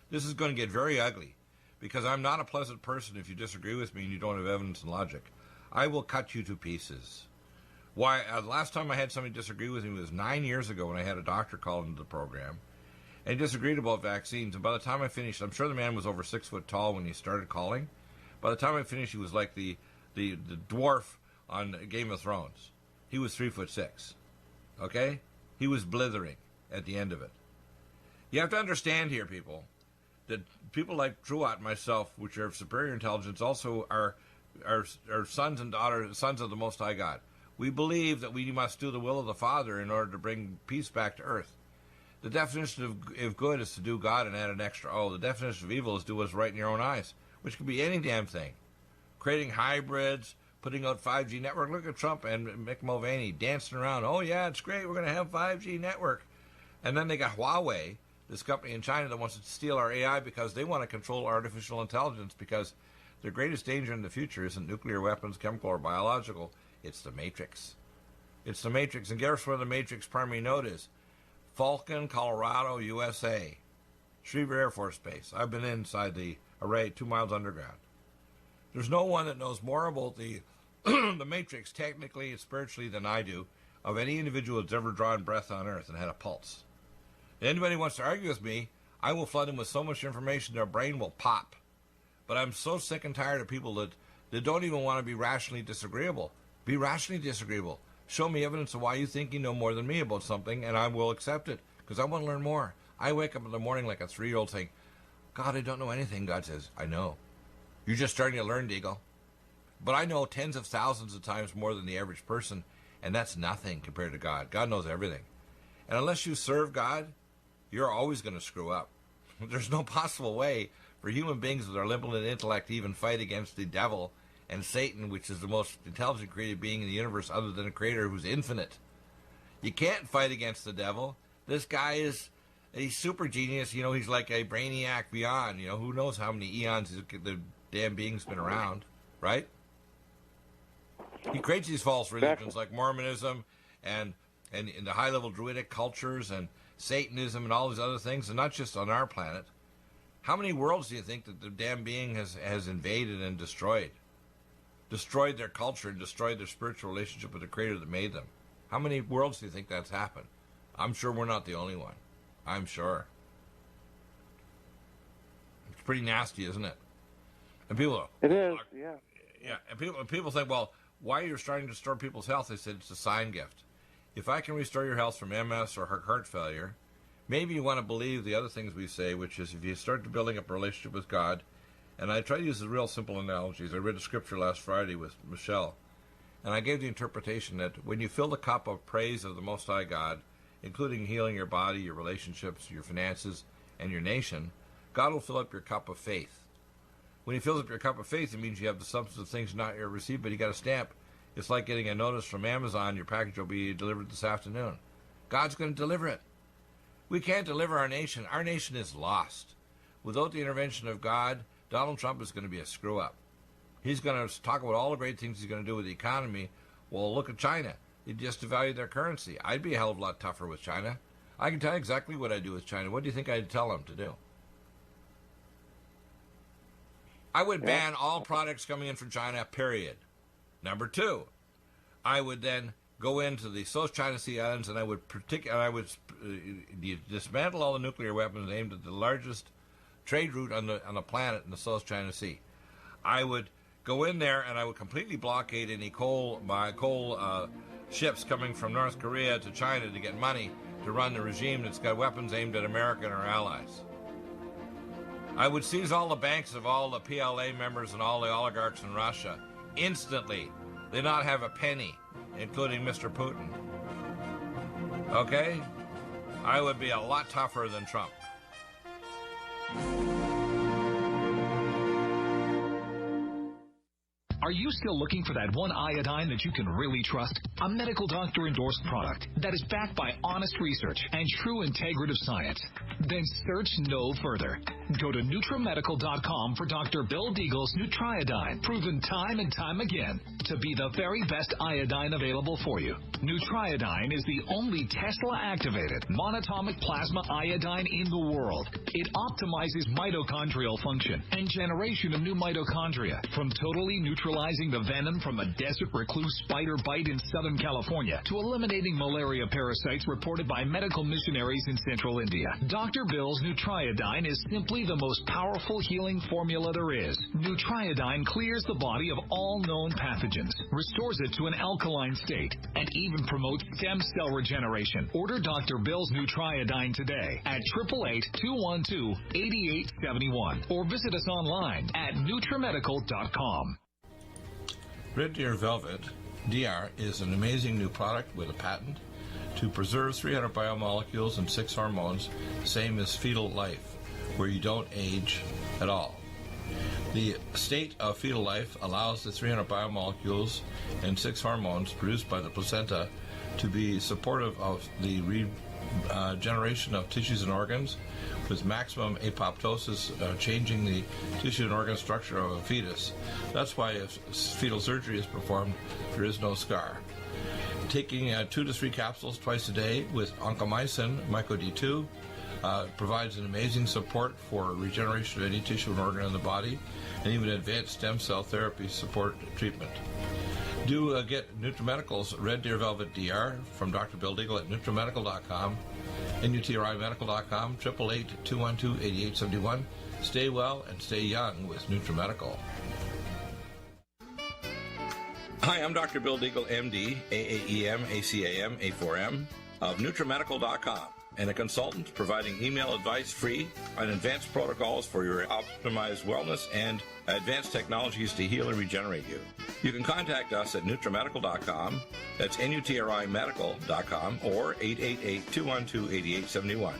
this is going to get very ugly, because I'm not a pleasant person if you disagree with me and you don't have evidence and logic. I will cut you to pieces. Why? Last time I had somebody disagree with me was 9 years ago when I had a doctor call into the program, and he disagreed about vaccines. And by the time I finished, I'm sure the man was over 6 foot tall when he started calling. By the time I finished, he was like the dwarf on Game of Thrones. He was 3'6". Okay, he was blithering at the end of it. You have to understand here, people, that people like Truott and myself, which are of superior intelligence, also are sons and daughters, sons of the Most High God. We believe that we must do the will of the Father in order to bring peace back to earth. The definition of good is to do God and add an extra O. The definition of evil is do what's right in your own eyes, which could be any damn thing. Creating hybrids, putting out 5G network. Look at Trump and Mick Mulvaney dancing around. Oh, yeah, it's great. We're going to have 5G network. And then they got Huawei, this company in China that wants to steal our AI because they want to control artificial intelligence, because their greatest danger in the future isn't nuclear weapons, chemical, or biological. It's the Matrix. It's the Matrix. And guess where the Matrix primary node is? Falcon, Colorado, USA. Schriever Air Force Base. I've been inside the array 2 miles underground. There's no one that knows more about the the Matrix, technically and spiritually, than I do, of any individual that's ever drawn breath on Earth and had a pulse. If anybody wants to argue with me, I will flood them with so much information their brain will pop. But I'm so sick and tired of people that don't even want to be rationally disagreeable. Be rationally disagreeable. Show me evidence of why you think you know more than me about something, and I will accept it, because I want to learn more. I wake up in the morning like a 3-year-old saying, God, I don't know anything. God says, I know. You're just starting to learn, Deagle. But I know tens of thousands of times more than the average person, and that's nothing compared to God. God knows everything. And unless you serve God, you're always going to screw up. There's no possible way for human beings with our limited intellect to even fight against the devil and Satan, which is the most intelligent created being in the universe other than a creator who's infinite. You can't fight against the devil. This guy is a super genius. You know, he's like a brainiac beyond. You know, who knows how many eons the damn being's been around, right? He creates these false religions like Mormonism and the high-level druidic cultures and Satanism and all these other things, and not just on our planet. How many worlds do you think that the damn being has invaded and destroyed? Destroyed their culture and destroyed their spiritual relationship with the creator that made them. How many worlds do you think that's happened? I'm sure we're not the only one. I'm sure. It's pretty nasty, isn't it? And people... It is, yeah. Yeah, and people think, well, why are you starting to restore people's health? They said it's a sign gift. If I can restore your health from MS or heart failure, maybe you want to believe the other things we say, which is if you start to building up a relationship with God, and I try to use the real simple analogies. I read a scripture last Friday with Michelle, and I gave the interpretation that when you fill the cup of praise of the Most High God, including healing your body, your relationships, your finances, and your nation, God will fill up your cup of faith. When he fills up your cup of faith, it means you have the substance of things not yet received, but you got a stamp. It's like getting a notice from Amazon, your package will be delivered this afternoon. God's going to deliver it. We can't deliver our nation. Our nation is lost. Without the intervention of God, Donald Trump is going to be a screw-up. He's going to talk about all the great things he's going to do with the economy. Well, look at China. They just devalued their currency. I'd be a hell of a lot tougher with China. I can tell you exactly what I do with China. What do you think I'd tell them to do? I would ban all products coming in from China, period. Number 2, I would then go into the South China Sea Islands and I would dismantle all the nuclear weapons aimed at the largest trade route on the planet in the South China Sea. I would go in there and I would completely blockade any coal ships coming from North Korea to China to get money to run the regime that's got weapons aimed at America and our allies. I would seize all the banks of all the PLA members and all the oligarchs in Russia instantly. They not have a penny, including Mr. Putin. Okay? I would be a lot tougher than Trump. Are you still looking for that one iodine that you can really trust? A medical doctor endorsed product that is backed by honest research and true integrative science? Then search no further. Go to NutriMedical.com for Dr. Bill Deagle's Nutriodine, proven time and time again to be the very best iodine available for you. Nutriodine is the only Tesla-activated monatomic plasma iodine in the world. It optimizes mitochondrial function and generation of new mitochondria from totally neutralizing neutralizing the venom from a desert recluse spider bite in Southern California to eliminating malaria parasites reported by medical missionaries in Central India. Dr. Bill's Nutriodine is simply the most powerful healing formula there is. Nutriodine clears the body of all known pathogens, restores it to an alkaline state, and even promotes stem cell regeneration. Order Dr. Bill's Nutriodine today at 888-212-8871 or visit us online at NutriMedical.com. Red Deer Velvet DR is an amazing new product with a patent to preserve 300 biomolecules and 6 hormones, same as fetal life, where you don't age at all. The state of fetal life allows the 300 biomolecules and 6 hormones produced by the placenta to be supportive of the regeneration of tissues and organs, with maximum apoptosis, changing the tissue and organ structure of a fetus. That's why if fetal surgery is performed, there is no scar. Taking 2 to 3 capsules twice a day with oncomycin, myco-D2, provides an amazing support for regeneration of any tissue and organ in the body, and even advanced stem cell therapy support treatment. Do get NutriMedical's Red Deer Velvet DR from Dr. Bill Deagle at NutriMedical.com, NutriMedical.com, 888-212-8871. Stay well and stay young with NutriMedical. Hi, I'm Dr. Bill Deagle, MD, AAEM, ACAM, A4M, of NutriMedical.com, and a consultant providing email advice free on advanced protocols for your optimized wellness and advanced technologies to heal and regenerate you. You can contact us at NutriMedical.com, that's NutriMedical.com, or 888-212-8871.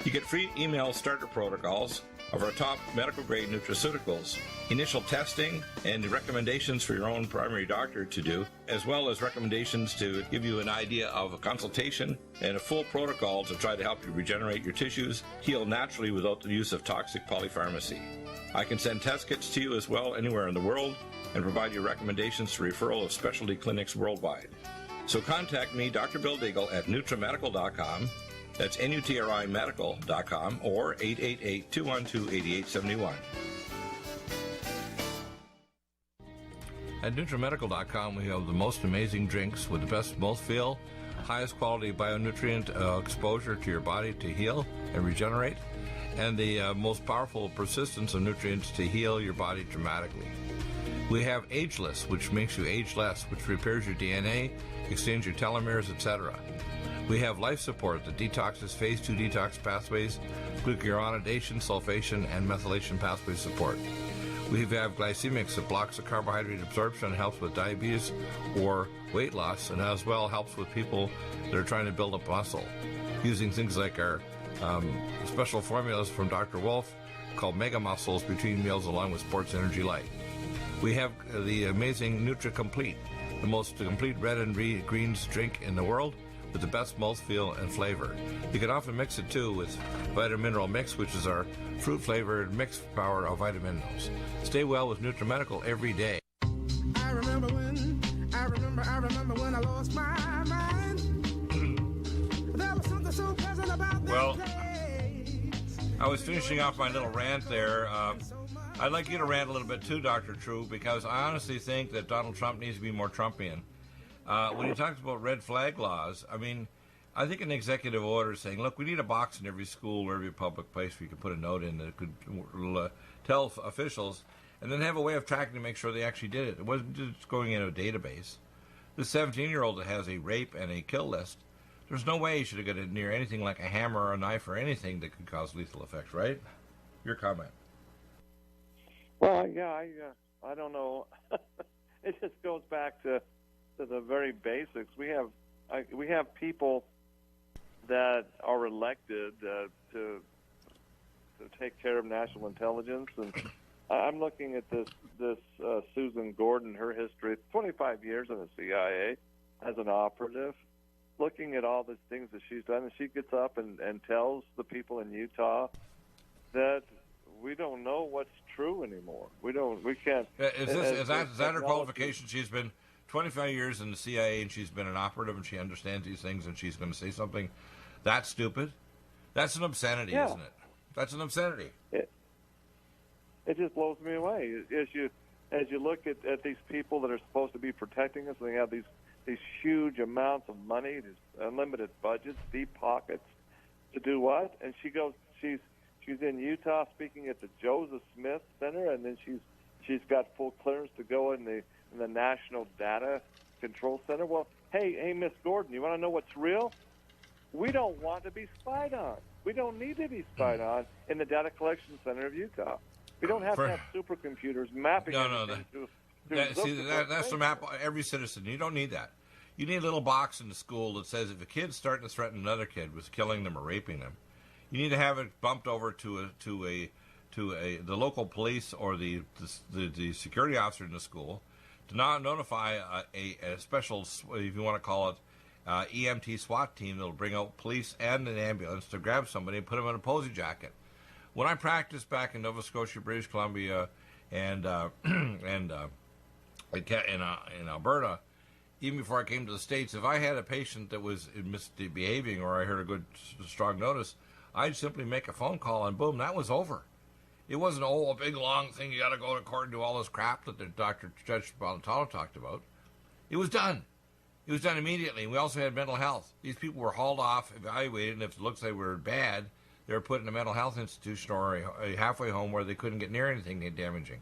You get free email starter protocols of our top medical-grade nutraceuticals, initial testing, and recommendations for your own primary doctor to do, as well as recommendations to give you an idea of a consultation and a full protocol to try to help you regenerate your tissues, heal naturally without the use of toxic polypharmacy. I can send test kits to you as well anywhere in the world and provide you recommendations for referral of specialty clinics worldwide. So contact me, Dr. Bill Deagle, at NutriMedical.com. That's NutriMedical.com, or 888-212-8871. At NutriMedical.com, we have the most amazing drinks with the best mouthfeel, highest quality bionutrient exposure to your body to heal and regenerate, and the most powerful persistence of nutrients to heal your body dramatically. We have Ageless, which makes you age less, which repairs your DNA, extends your telomeres, etc. We have Life Support that detoxes phase 2 detox pathways, glucuronidation, sulfation, and methylation pathway support. We have Glycemics that blocks the carbohydrate absorption and helps with diabetes or weight loss, and as well helps with people that are trying to build up muscle, using things like our special formulas from Dr. Wolf called Mega Muscles between meals along with Sports Energy Light. We have the amazing Nutri-Complete, the most complete red and greens drink in the world, with the best mouthfeel and flavor. You can often mix it too with Vitamin Mineral Mix, which is our fruit-flavored mixed power of vitamin minerals. Stay well with NutriMedical every day. I remember when I lost my mind. There was something so pleasant about that place. I was finishing off my little rant there. I'd like you to rant a little bit too, Dr. True, because I honestly think that Donald Trump needs to be more Trumpian. When he talks about red flag laws, I mean, I think an executive order saying, look, we need a box in every school or every public place where you could put a note in that could tell officials, and then have a way of tracking to make sure they actually did it. It wasn't just going in a database. The 17-year-old that has a rape and a kill list, there's no way he should have got near anything like a hammer or a knife or anything that could cause lethal effects, right? Your comment. Well, yeah, I don't know. It just goes back to the very basics. We have people that are elected to take care of national intelligence, and I'm looking at this Susan Gordon, her history, 25 years in the CIA as an operative, looking at all the things that she's done, and she gets up and tells the people in Utah that we don't know what's true anymore. We can't. Is that her qualification? She's been 25 years in the CIA, and she's been an operative, and she understands these things, and she's going to say something that stupid? That's an obscenity, isn't it? That's an obscenity. It just blows me away. As you as you look at these people that are supposed to be protecting us, and they have these huge amounts of money, these unlimited budgets, deep pockets, to do what? And she's in Utah speaking at the Joseph Smith Center, and then she's got full clearance to go in the National Data Control Center. Well, hey, Miss Gordon, you want to know what's real? We don't want to be spied on. We don't need to be spied on in the Data Collection Center of Utah. We don't have to have supercomputers mapping everything to that's the map every citizen. You don't need that. You need a little box in the school that says if a kid's starting to threaten another kid with killing them or raping them, you need to have it bumped over to the local police or the security officer in the school to not notify a special, if you want to call it, EMT SWAT team that'll bring out police and an ambulance to grab somebody and put them in a posy jacket. When I practiced back in Nova Scotia, British Columbia, and in Alberta, even before I came to the States, if I had a patient that was misbehaving or I heard a good strong notice, I'd simply make a phone call and boom, that was over. It wasn't a big long thing. You got to go to court and do all this crap that the Judge Balatalo talked about. It was done. It was done immediately. We also had mental health. These people were hauled off, evaluated, and if it looks like they were bad, they were put in a mental health institution or a halfway home where they couldn't get near anything damaging.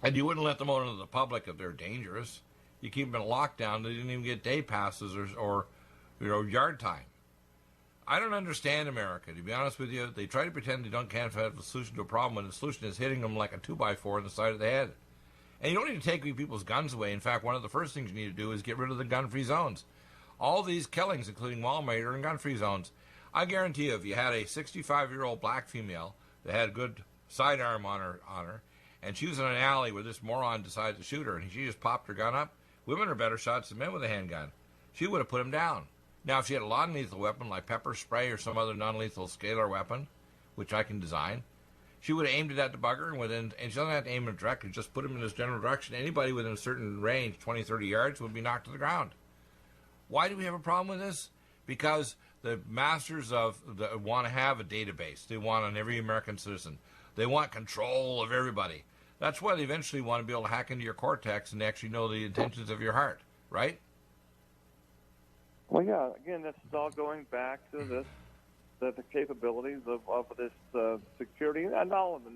And you wouldn't let them out into the public if they're dangerous. You keep them in a lockdown. They didn't even get day passes or yard time. I don't understand America, to be honest with you. They try to pretend they can't have a solution to a problem when the solution is hitting them like a 2x4 in the side of the head. And you don't need to take people's guns away. In fact, one of the first things you need to do is get rid of the gun-free zones. All these killings, including Walmart, are in gun-free zones. I guarantee you, if you had a 65-year-old black female that had a good sidearm on her, and she was in an alley where this moron decided to shoot her, and she just popped her gun up, women are better shots than men with a handgun. She would have put him down. Now, if she had a non-lethal weapon like pepper spray or some other non-lethal scalar weapon, which I can design, she would have aimed it at the bugger, and she doesn't have to aim it directly, just put him in this general direction. Anybody within a certain range, 20, 30 yards, would be knocked to the ground. Why do we have a problem with this? Because the masters want to have a database. They want on every American citizen. They want control of everybody. That's why they eventually want to be able to hack into your cortex and actually know the intentions of your heart, right? Well, yeah. Again, this is all going back to this, the capabilities of this security, and all in the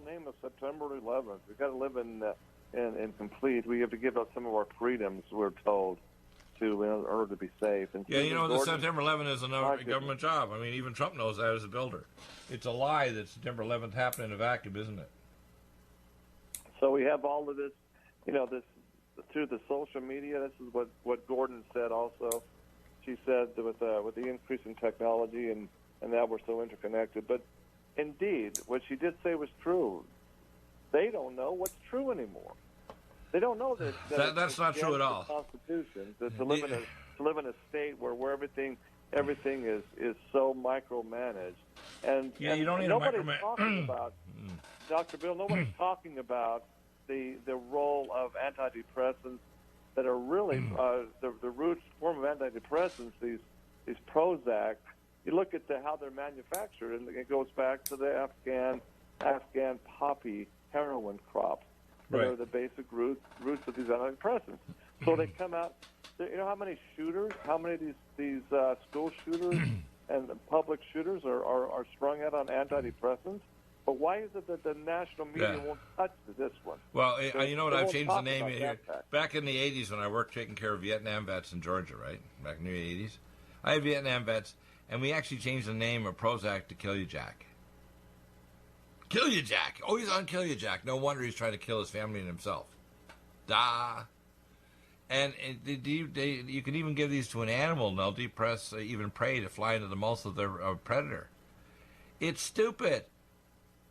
name of September 11th. We've got to live in complete. We have to give up some of our freedoms, we're told, in order to be safe. And yeah, the September 11th is a government job. I mean, even Trump knows that as a builder. It's a lie that September 11th happened in a vacuum, isn't it? So we have all of this, this through the social media. This is what Gordon said also. She said that with the increase in technology and now we're so interconnected. But indeed, what she did say was true. They don't know what's true anymore. They don't know that that's not true at all. The Constitution, to live in a state where everything is so micromanaged, and you don't need nobody's a micromanage. Talking about Dr. Bill. Nobody's talking about the role of antidepressants that are really the root form of antidepressants. These Prozac. You look at how they're manufactured, and it goes back to the Afghan poppy heroin crops. That are the basic roots of these antidepressants. So they come out. You know how many shooters, how many of these school shooters and public shooters are strung out on antidepressants? But why is it that the national media won't touch this one? Well, you know what? I've changed the name here. Back in the 80s when I worked taking care of Vietnam vets in Georgia, right? Back in the 80s. I had Vietnam vets, and we actually changed the name of Prozac to Kill You Jack. Kill You Jack. Oh, he's on Kill You Jack. No wonder he's trying to kill his family and himself. And you can even give these to an animal, and they'll depress even prey to fly into the mouth of their predator. It's stupid.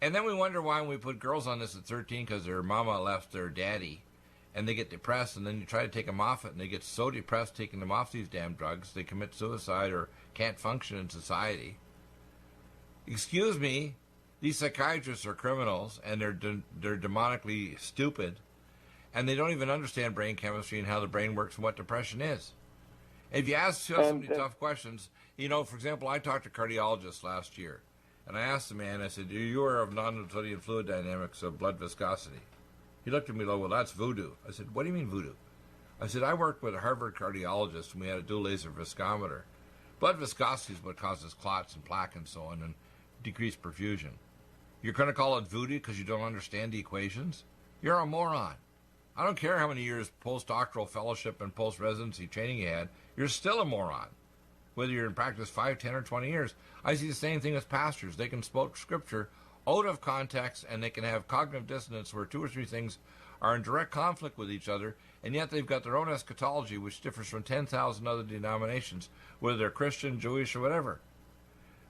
And then we wonder why when we put girls on this at 13 because their mama left their daddy, and they get depressed, and then you try to take them off it, and they get so depressed taking them off these damn drugs, they commit suicide or can't function in society. Excuse me. These psychiatrists are criminals, and they're demonically stupid, and they don't even understand brain chemistry and how the brain works and what depression is. If you ask somebody tough questions, for example, I talked to cardiologists last year, And I asked the man, I said, "Are you aware of non-Newtonian fluid dynamics of blood viscosity?" He looked at me like, "Well, that's voodoo." I said, "What do you mean voodoo?" I said, "I worked with a Harvard cardiologist, and we had a dual laser viscometer. Blood viscosity is what causes clots and plaque and so on, and decreased perfusion. You're going to call it voodoo because you don't understand the equations? You're a moron. I don't care how many years postdoctoral fellowship and post-residency training you had, you're still a moron. Whether you're in practice 5, 10, or 20 years. I see the same thing with pastors. They can quote scripture out of context, and they can have cognitive dissonance where 2 or 3 things are in direct conflict with each other, and yet they've got their own eschatology, which differs from 10,000 other denominations, whether they're Christian, Jewish, or whatever.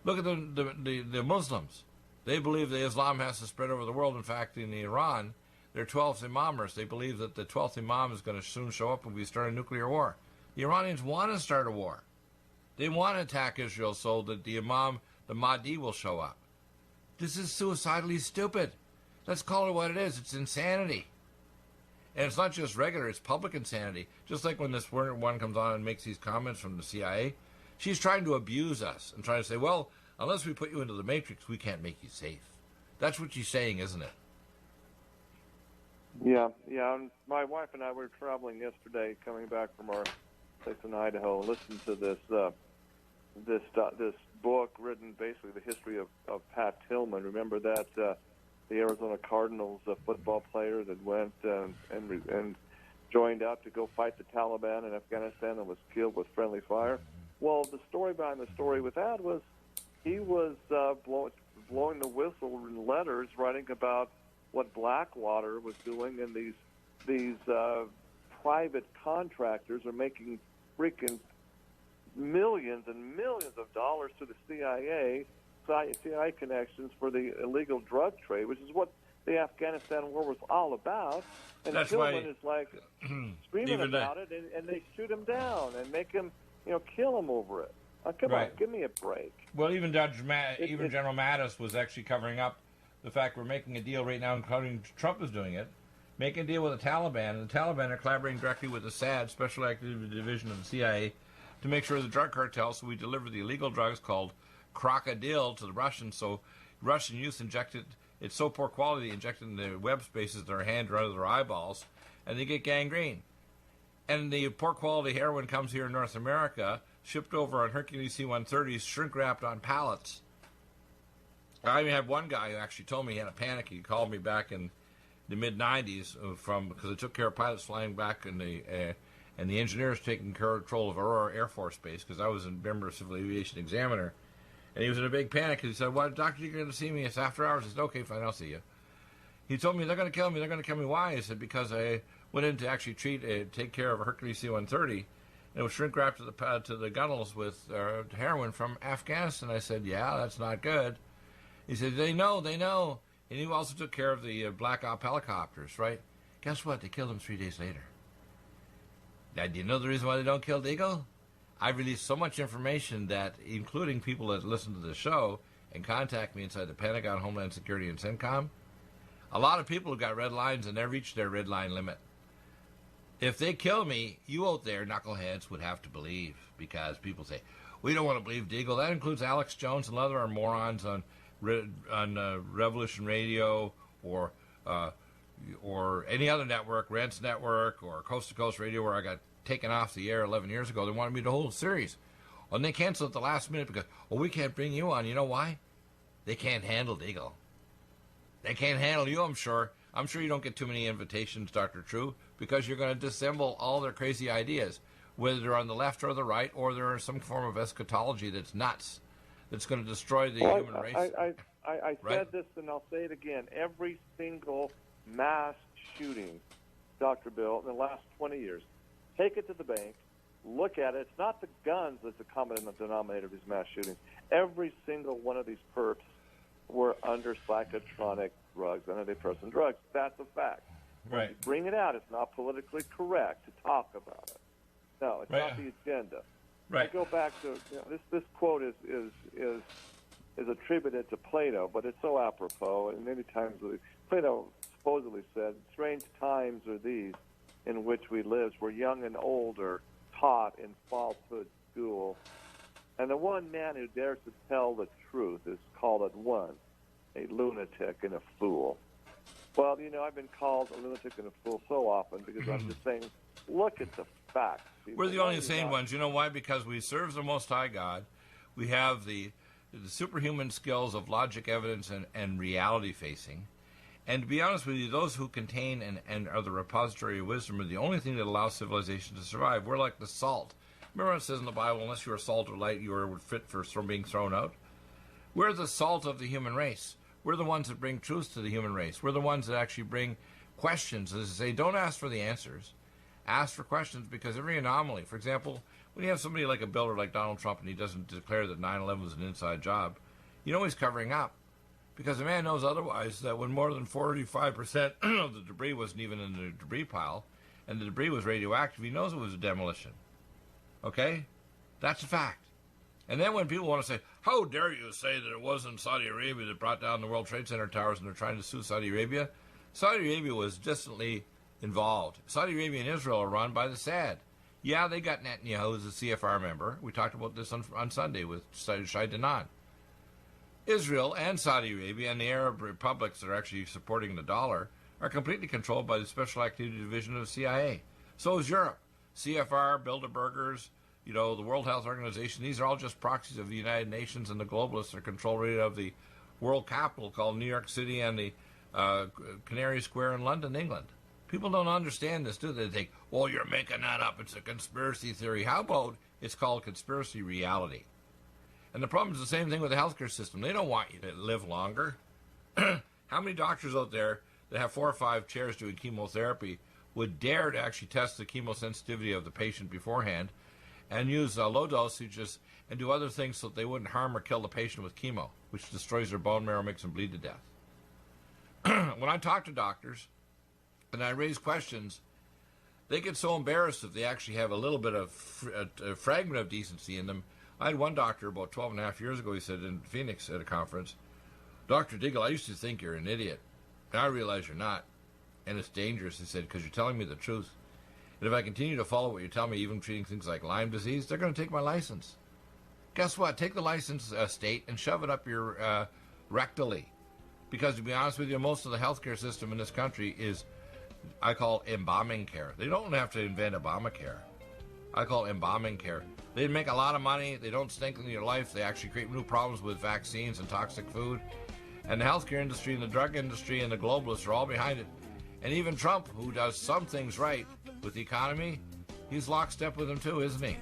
Look at the Muslims. They believe that Islam has to spread over the world. In fact, in Iran, they're 12th imamers. They believe that the 12th imam is going to soon show up and we start a nuclear war. The Iranians want to start a war. They want to attack Israel so that the imam, the Mahdi, will show up. This is suicidally stupid. Let's call it what it is. It's insanity. And it's not just regular, it's public insanity. Just like when this one comes on and makes these comments from the CIA, she's trying to abuse us and trying to say, well, unless we put you into the Matrix, we can't make you safe. That's what she's saying, isn't it? Yeah. And my wife and I were traveling yesterday, coming back from our place in Idaho, and listened to this book written basically the history of Pat Tillman. Remember that the Arizona Cardinals football player that went and joined up to go fight the Taliban in Afghanistan and was killed with friendly fire? Well, the story behind the story with that was he was blowing the whistle in letters, writing about what Blackwater was doing, and these private contractors are making freaking millions and millions of dollars to the CIA connections for the illegal drug trade, which is what the Afghanistan war was all about. And That's Tillman why, is like screaming about it, and they shoot him down and make him, kill him over it. Come on, give me a break. Well, even General Mattis was actually covering up the fact we're making a deal right now, including Trump is doing it, making a deal with the Taliban, and the Taliban are collaborating directly with the SAD, Special Activity Division of the CIA, to make sure the drug cartel, so we deliver the illegal drugs called crocodile to the Russians, so Russian youth injected, it's so poor quality, injected in the web spaces of their hand or out of their eyeballs, and they get gangrene. And the poor quality heroin comes here in North America, shipped over on Hercules C-130s, shrink-wrapped on pallets. I even had one guy who actually told me he had a panic. He called me back in the mid-'90s because I took care of pilots flying back in and the engineers taking control of Aurora Air Force Base, because I was a member of Civil Aviation Examiner. And he was in a big panic. He said, "Well, doctor, you're going to see me. It's after hours." I said, "Okay, fine, I'll see you." He told me, "They're going to kill me. They're going to kill me." Why? I said, "Because I went in to actually take care of a Hercules C-130, and it was shrink wrapped to the gunnels with heroin from Afghanistan." I said, "Yeah, that's not good." He said, They know. And he also took care of the Black Op helicopters, right? Guess what? They killed him 3 days later. Now, do you know the reason why they don't kill Deagle? I released so much information that, including people that listen to the show and contact me inside the Pentagon, Homeland Security, and CENTCOM, a lot of people have got red lines and they've reached their red line limit. If they kill me, you out there, knuckleheads, would have to believe, because people say, we don't want to believe Deagle. That includes Alex Jones and other morons on Revolution Radio or any other network, Rents Network or Coast to Coast Radio, where I got taken off the air 11 years ago. They wanted me to hold a series. And they canceled at the last minute because, we can't bring you on. You know why? They can't handle Deagle. They can't handle you, I'm sure. I'm sure you don't get too many invitations, Dr. True, because you're going to dissemble all their crazy ideas, whether they're on the left or the right, or they're some form of eschatology that's nuts, that's going to destroy the human race. I said this, and I'll say it again. Every single mass shooting, Dr. Bill, in the last 20 years, take it to the bank, look at it. It's not the guns that's the common denominator of these mass shootings. Every single one of these perps were under psychotronic drugs, antidepressant drugs. That's a fact. Right. You bring it out. It's not politically correct to talk about it. No, it's not the agenda. Right. I go back to this quote is attributed to Plato, but it's so apropos. And many times Plato supposedly said, "Strange times are these in which we live, where young and old are taught in falsehood school, And the one man who dares to tell the truth is called at once a lunatic and a fool. Well, I've been called a lunatic and a fool so often because I'm just saying, look at the facts. We're the only sane ones. You know why? Because we serve the Most High God. We have the superhuman skills of logic, evidence, and reality facing. And to be honest with you, those who contain and are the repository of wisdom are the only thing that allows civilization to survive. We're like the salt. Remember what it says in the Bible, unless you are salt or light, you are fit for being thrown out? We're the salt of the human race. We're the ones that bring truth to the human race. We're the ones that actually bring questions. As I say, don't ask for the answers. Ask for questions, because every anomaly, for example, when you have somebody like a builder like Donald Trump and he doesn't declare that 9/11 was an inside job, he's covering up. Because the man knows otherwise, that when more than 45% of the debris wasn't even in the debris pile, and the debris was radioactive, he knows it was a demolition. Okay? That's a fact. And then when people want to say, how dare you say that it wasn't Saudi Arabia that brought down the World Trade Center towers and they're trying to sue Saudi Arabia? Saudi Arabia was distantly involved. Saudi Arabia and Israel are run by the Sad. Yeah, they got Netanyahu as a CFR member. We talked about this on Sunday with Shai Danan. Israel and Saudi Arabia and the Arab republics that are actually supporting the dollar are completely controlled by the Special Activity Division of the CIA. So is Europe. CFR, Bilderbergers, the World Health Organization, these are all just proxies of the United Nations, and the globalists are controlling of the world capital called New York City and the Canary Square in London, England. People don't understand this, do they? They think, well, you're making that up. It's a conspiracy theory. How about it's called conspiracy reality? And the problem is the same thing with the healthcare system. They don't want you to live longer. How many doctors out there that have 4 or 5 chairs doing chemotherapy would dare to actually test the chemosensitivity of the patient beforehand and use low dosages and do other things so that they wouldn't harm or kill the patient with chemo, which destroys their bone marrow, makes them bleed to death? When I talk to doctors and I raise questions, they get so embarrassed if they actually have a little bit of a fragment of decency in them. I had one doctor about 12 and a half years ago, he said in Phoenix at a conference, Dr. Deagle, I used to think you're an idiot. Now I realize you're not. And it's dangerous, he said, because you're telling me the truth. And if I continue to follow what you tell me, even treating things like Lyme disease, they're going to take my license. Guess what? Take the license state and shove it up your rectally. Because to be honest with you, most of the healthcare system in this country is, I call embalming care. They don't have to invent Obamacare. I call it embalming care. They make a lot of money. They don't strengthen your life. They actually create new problems with vaccines and toxic food. And the healthcare industry and the drug industry and the globalists are all behind it. And even Trump, who does some things right with the economy, he's lockstep with them too, isn't he?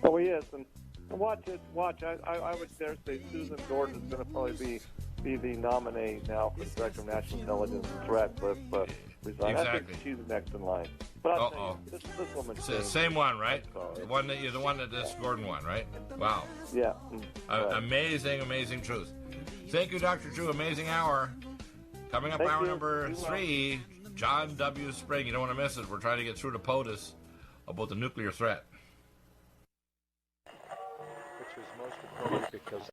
Oh, he is. And watch it. Watch. I would dare say Susan Gordon is going to probably be the nominee now for the Director of National Intelligence and Threat. But resign. Exactly. I think she's next in line. But I'll tell you, this woman. Same one, right? The one that this Gordon won, right? Wow. Yeah. Amazing, amazing truth. Thank you, Dr. Drew. Amazing hour. Coming up, hour number 3, John W. Spring. You don't want to miss it. We're trying to get through to POTUS about the nuclear threat. Which is most important because